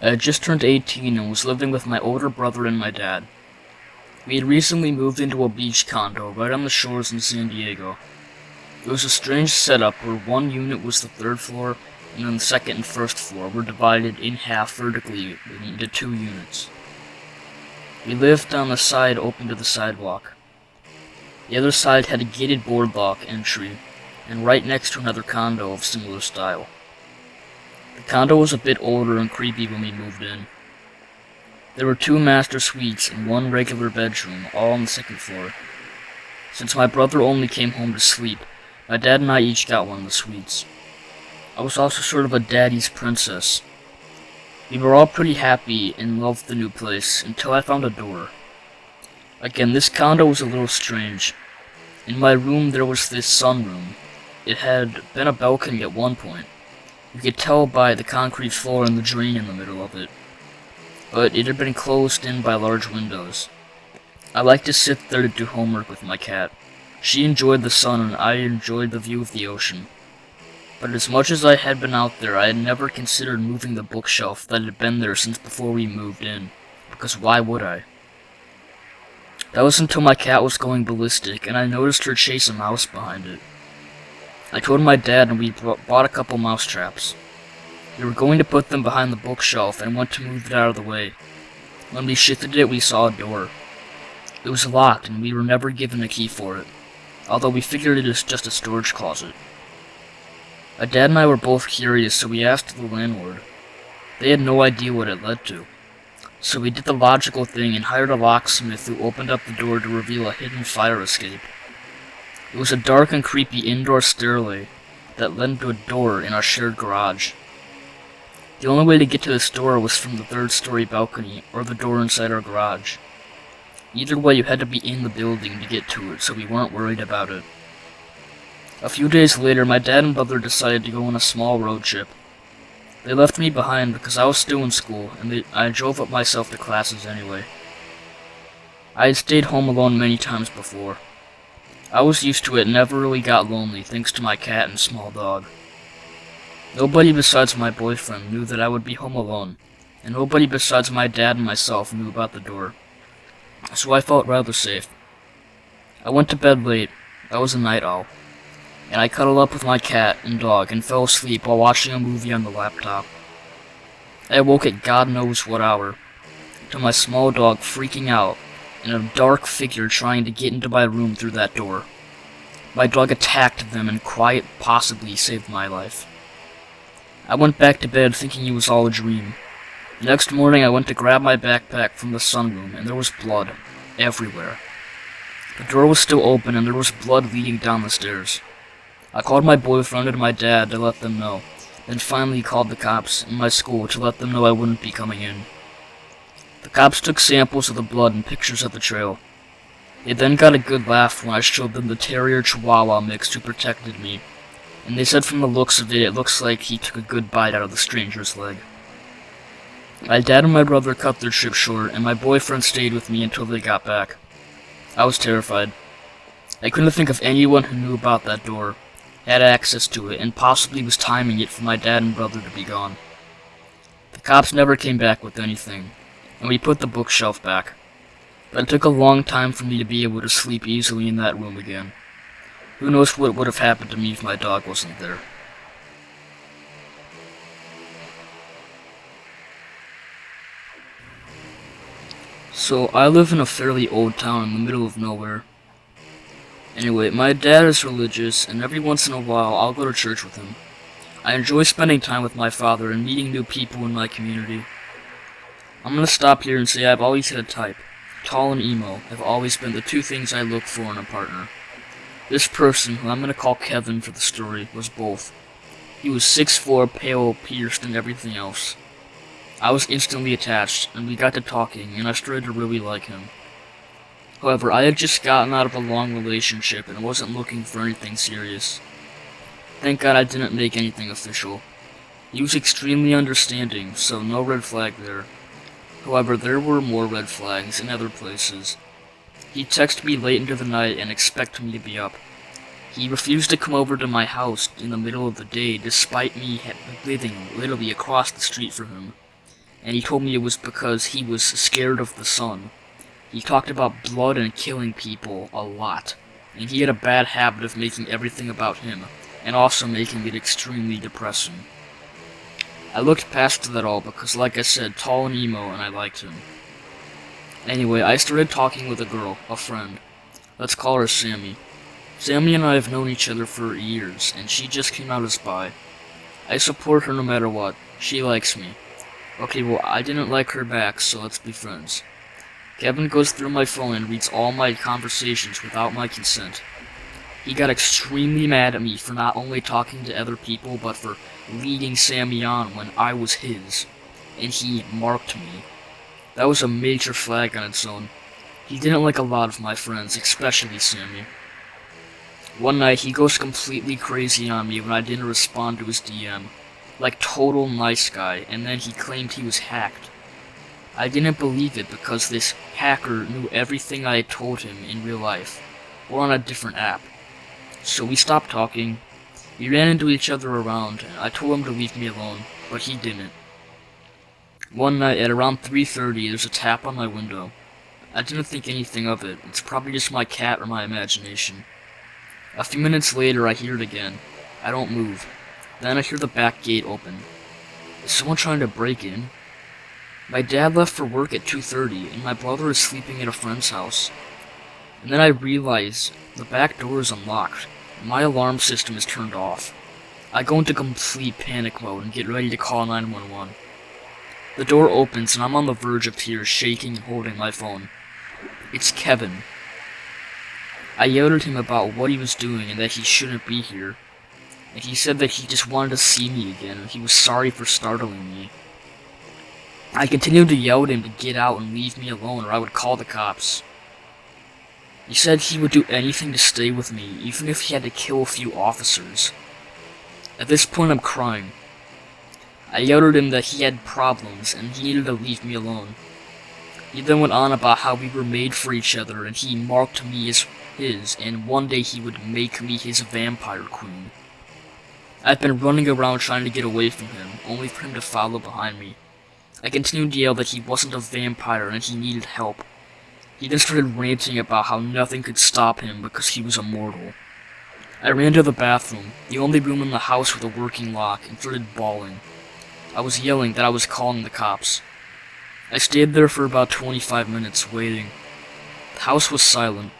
I had just turned 18 and was living with my older brother and my dad. We had recently moved into a beach condo right on the shores in San Diego. It was a strange setup where one unit was the third floor and then the second and first floor were divided in half vertically into two units. We lived on the side open to the sidewalk. The other side had a gated boardwalk entry, and right next to another condo of similar style. The condo was a bit older and creepy when we moved in. There were two master suites and one regular bedroom, all on the second floor. Since my brother only came home to sleep, my dad and I each got one of the suites. I was also sort of a daddy's princess. We were all pretty happy and loved the new place, until I found a door. Again, this condo was a little strange. In my room there was this sunroom. It had been a balcony at one point. You could tell by the concrete floor and the drain in the middle of it. But it had been closed in by large windows. I liked to sit there to do homework with my cat. She enjoyed the sun and I enjoyed the view of the ocean. But as much as I had been out there, I had never considered moving the bookshelf that had been there since before we moved in, because why would I? That was until my cat was going ballistic and I noticed her chase a mouse behind it. I told my dad and we bought a couple mouse traps. We were going to put them behind the bookshelf and went to move it out of the way. When we shifted it, we saw a door. It was locked and we were never given a key for it, although we figured it was just a storage closet. My dad and I were both curious, so we asked the landlord. They had no idea what it led to. So we did the logical thing and hired a locksmith who opened up the door to reveal a hidden fire escape. It was a dark and creepy indoor stairway that led to a door in our shared garage. The only way to get to this door was from the third-story balcony or the door inside our garage. Either way, you had to be in the building to get to it, so we weren't worried about it. A few days later, my dad and brother decided to go on a small road trip. They left me behind because I was still in school, and I drove up myself to classes anyway. I had stayed home alone many times before. I was used to it and never really got lonely thanks to my cat and small dog. Nobody besides my boyfriend knew that I would be home alone, and nobody besides my dad and myself knew about the door. So I felt rather safe. I went to bed late. I was a night owl. And I cuddled up with my cat and dog and fell asleep while watching a movie on the laptop. I awoke at God knows what hour, to my small dog freaking out and a dark figure trying to get into my room through that door. My dog attacked them and quite possibly saved my life. I went back to bed thinking it was all a dream. The next morning I went to grab my backpack from the sunroom and there was blood everywhere. The door was still open and there was blood leading down the stairs. I called my boyfriend and my dad to let them know, then finally called the cops in my school to let them know I wouldn't be coming in. The cops took samples of the blood and pictures of the trail. They then got a good laugh when I showed them the Terrier-Chihuahua mix who protected me, and they said from the looks of it, it looks like he took a good bite out of the stranger's leg. My dad and my brother cut their trip short, and my boyfriend stayed with me until they got back. I was terrified. I couldn't think of anyone who knew about that door, had access to it, and possibly was timing it for my dad and brother to be gone. The cops never came back with anything, and we put the bookshelf back. But it took a long time for me to be able to sleep easily in that room again. Who knows what would have happened to me if my dog wasn't there. So, I live in a fairly old town in the middle of nowhere. Anyway, my dad is religious, and every once in a while I'll go to church with him. I enjoy spending time with my father and meeting new people in my community. I'm gonna stop here and say I've always had a type. Tall and emo have always been the two things I look for in a partner. This person, who I'm gonna call Kevin for the story, was both. He was 6'4", pale, pierced, and everything else. I was instantly attached, and we got to talking, and I started to really like him. However, I had just gotten out of a long relationship and wasn't looking for anything serious. Thank God I didn't make anything official. He was extremely understanding, so no red flag there. However, there were more red flags in other places. He'd text me late into the night and expect me to be up. He refused to come over to my house in the middle of the day despite me living literally across the street from him. and he told me it was because he was scared of the sun. He talked about blood and killing people a lot, and he had a bad habit of making everything about him, and also making it extremely depressing. I looked past that all because, like I said, tall and emo, and I liked him. Anyway, I started talking with a girl, a friend. Let's call her Sammy. Sammy and I have known each other for years, and she just came out as bi. I support her no matter what. She likes me. Okay, well, I didn't like her back, so let's be friends. Kevin goes through my phone and reads all my conversations without my consent. He got extremely mad at me for not only talking to other people, but for leading Sammy on when I was his, and he marked me. That was a major flag on its own. He didn't like a lot of my friends, especially Sammy. One night, he goes completely crazy on me when I didn't respond to his DM. Like total nice guy, and then he claimed he was hacked. I didn't believe it because this hacker knew everything I had told him in real life, or on a different app. So we stopped talking. We ran into each other around, and I told him to leave me alone, but he didn't. One night at around 3:30, there's a tap on my window. I didn't think anything of it. It's probably just my cat or my imagination. A few minutes later, I hear it again. I don't move. Then I hear the back gate open. Is someone trying to break in? My dad left for work at 2:30, and my brother is sleeping at a friend's house. And then I realize the back door is unlocked, and my alarm system is turned off. I go into complete panic mode and get ready to call 911. The door opens, and I'm on the verge of tears, shaking and holding my phone. It's Kevin. I yelled at him about what he was doing and that he shouldn't be here. And he said that he just wanted to see me again, and he was sorry for startling me. I continued to yell at him to get out and leave me alone, or I would call the cops. He said he would do anything to stay with me, even if he had to kill a few officers. At this point, I'm crying. I yelled at him that he had problems, and he needed to leave me alone. He then went on about how we were made for each other, and he marked me as his, and one day he would make me his vampire queen. I've been running around trying to get away from him, only for him to follow behind me. I continued to yell that he wasn't a vampire and he needed help. He then started ranting about how nothing could stop him because he was immortal. I ran to the bathroom, the only room in the house with a working lock, and started bawling. I was yelling that I was calling the cops. I stayed there for about 25 minutes, waiting. The house was silent.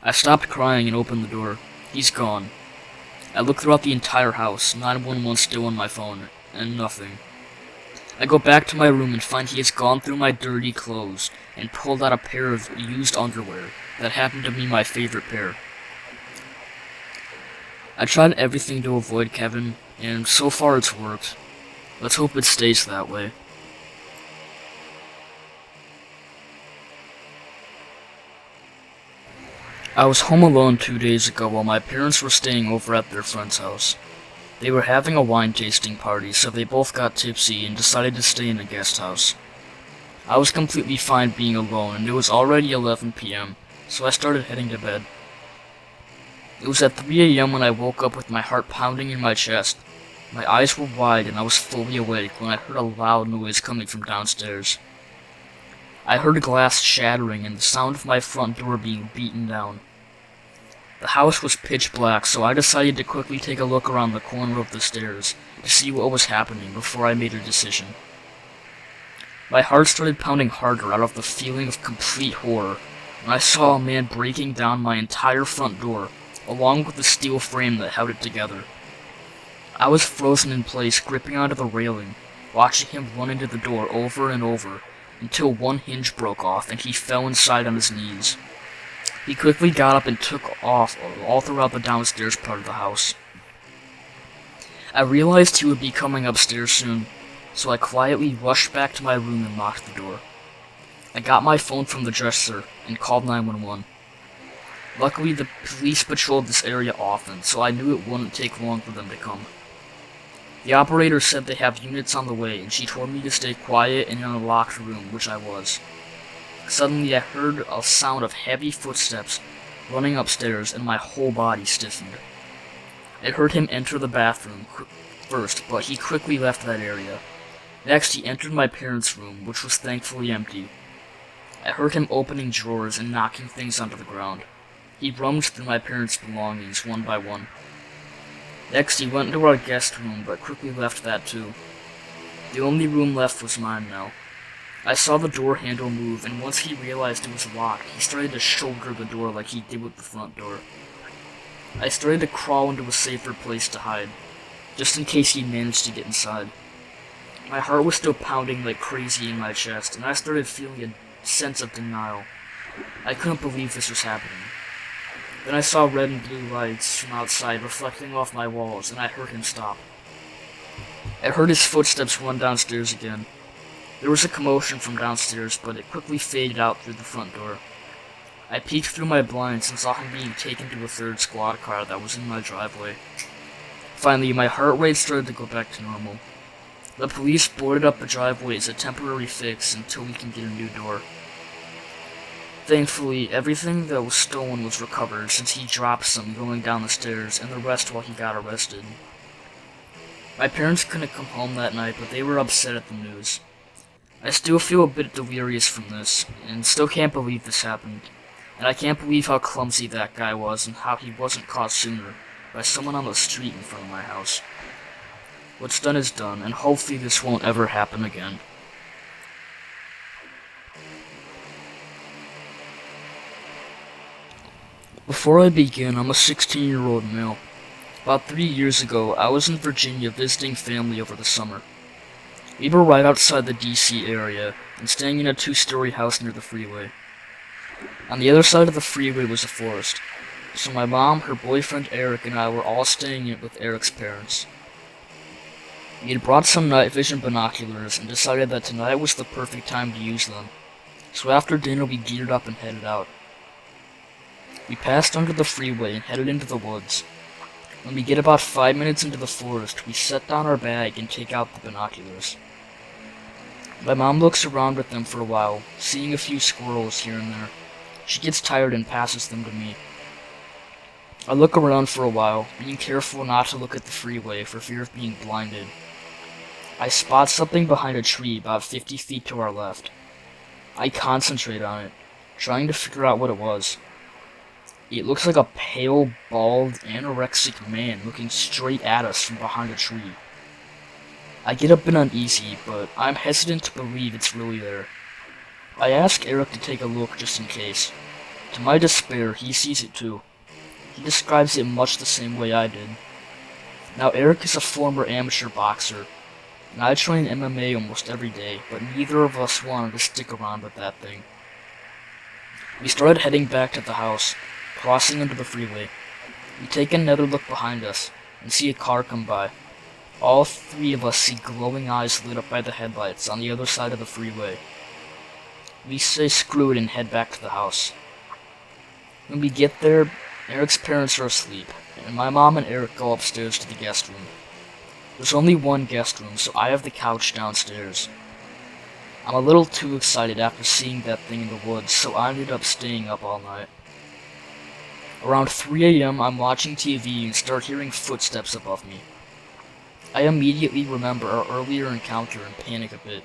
I stopped crying and opened the door. He's gone. I looked throughout the entire house, 911 still on my phone, and nothing. I go back to my room and find he has gone through my dirty clothes and pulled out a pair of used underwear that happened to be my favorite pair. I tried everything to avoid Kevin, and so far it's worked. Let's hope it stays that way. I was home alone 2 days ago while my parents were staying over at their friend's house. They were having a wine tasting party, so they both got tipsy and decided to stay in the guest house. I was completely fine being alone, and it was already 11 p.m., so I started heading to bed. It was at 3 a.m. when I woke up with my heart pounding in my chest. My eyes were wide and I was fully awake when I heard a loud noise coming from downstairs. I heard glass shattering and the sound of my front door being beaten down. The house was pitch black, so I decided to quickly take a look around the corner of the stairs to see what was happening before I made a decision. My heart started pounding harder out of the feeling of complete horror when I saw a man breaking down my entire front door, along with the steel frame that held it together. I was frozen in place, gripping onto the railing, watching him run into the door over and over, until one hinge broke off and he fell inside on his knees. He quickly got up and took off all throughout the downstairs part of the house. I realized he would be coming upstairs soon, so I quietly rushed back to my room and locked the door. I got my phone from the dresser and called 911. Luckily, the police patrolled this area often, so I knew it wouldn't take long for them to come. The operator said they have units on the way, and she told me to stay quiet and in a locked room, which I was. Suddenly, I heard a sound of heavy footsteps running upstairs, and my whole body stiffened. I heard him enter the bathroom first, but he quickly left that area. Next, he entered my parents' room, which was thankfully empty. I heard him opening drawers and knocking things onto the ground. He rummaged through my parents' belongings one by one. Next, he went into our guest room, but quickly left that too. The only room left was mine now. I saw the door handle move, and once he realized it was locked, he started to shoulder the door like he did with the front door. I started to crawl into a safer place to hide, just in case he managed to get inside. My heart was still pounding like crazy in my chest, and I started feeling a sense of denial. I couldn't believe this was happening. Then I saw red and blue lights from outside reflecting off my walls, and I heard him stop. I heard his footsteps run downstairs again. There was a commotion from downstairs, but it quickly faded out through the front door. I peeked through my blinds and saw him being taken to a third squad car that was in my driveway. Finally, my heart rate started to go back to normal. The police boarded up the driveway as a temporary fix until we can get a new door. Thankfully, everything that was stolen was recovered since he dropped some going down the stairs and the rest while he got arrested. My parents couldn't come home that night, but they were upset at the news. I still feel a bit delirious from this, and still can't believe this happened. And I can't believe how clumsy that guy was and how he wasn't caught sooner by someone on the street in front of my house. What's done is done, and hopefully this won't ever happen again. Before I begin, I'm a 16-year-old male. About 3 years ago, I was in Virginia visiting family over the summer. We were right outside the DC area and staying in a 2-story house near the freeway. On the other side of the freeway was a forest, so my mom, her boyfriend Eric, and I were all staying in it with Eric's parents. We had brought some night vision binoculars and decided that tonight was the perfect time to use them, so after dinner we geared up and headed out. We passed under the freeway and headed into the woods. When we get about 5 minutes into the forest, we set down our bag and take out the binoculars. My mom looks around with them for a while, seeing a few squirrels here and there. She gets tired and passes them to me. I look around for a while, being careful not to look at the freeway for fear of being blinded. I spot something behind a tree about 50 feet to our left. I concentrate on it, trying to figure out what it was. It looks like a pale, bald, anorexic man looking straight at us from behind a tree. I get a bit uneasy, but I'm hesitant to believe it's really there. I ask Eric to take a look just in case. To my despair, he sees it too. He describes it much the same way I did. Now, Eric is a former amateur boxer, and I train MMA almost every day, but neither of us wanted to stick around with that thing. We started heading back to the house, crossing under the freeway. We take another look behind us, and see a car come by. All three of us see glowing eyes lit up by the headlights on the other side of the freeway. We say screw it and head back to the house. When we get there, Eric's parents are asleep, and my mom and Eric go upstairs to the guest room. There's only one guest room, so I have the couch downstairs. I'm a little too excited after seeing that thing in the woods, so I ended up staying up all night. Around 3 a.m., I'm watching TV and start hearing footsteps above me. I immediately remember our earlier encounter and panic a bit.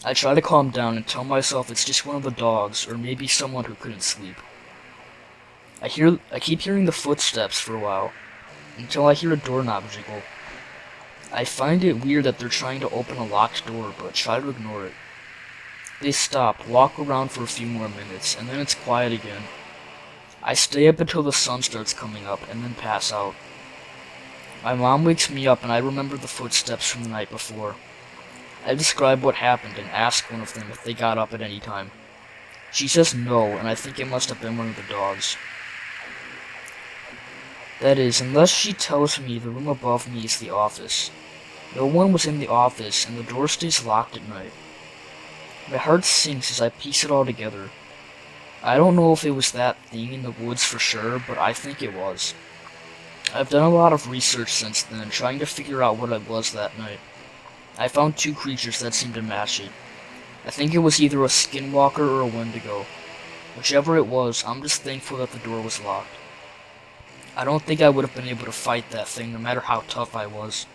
I try to calm down and tell myself it's just one of the dogs, or maybe someone who couldn't sleep. I keep hearing the footsteps for a while, until I hear a doorknob jiggle. I find it weird that they're trying to open a locked door, but try to ignore it. They stop, walk around for a few more minutes, and then it's quiet again. I stay up until the sun starts coming up, and then pass out. My mom wakes me up, and I remember the footsteps from the night before. I describe what happened and ask one of them if they got up at any time. She says no, and I think it must have been one of the dogs. That is, unless she tells me the room above me is the office. No one was in the office, and the door stays locked at night. My heart sinks as I piece it all together. I don't know if it was that thing in the woods for sure, but I think it was. I've done a lot of research since then, trying to figure out what it was that night. I found 2 creatures that seemed to match it. I think it was either a skinwalker or a wendigo. Whichever it was, I'm just thankful that the door was locked. I don't think I would have been able to fight that thing no matter how tough I was.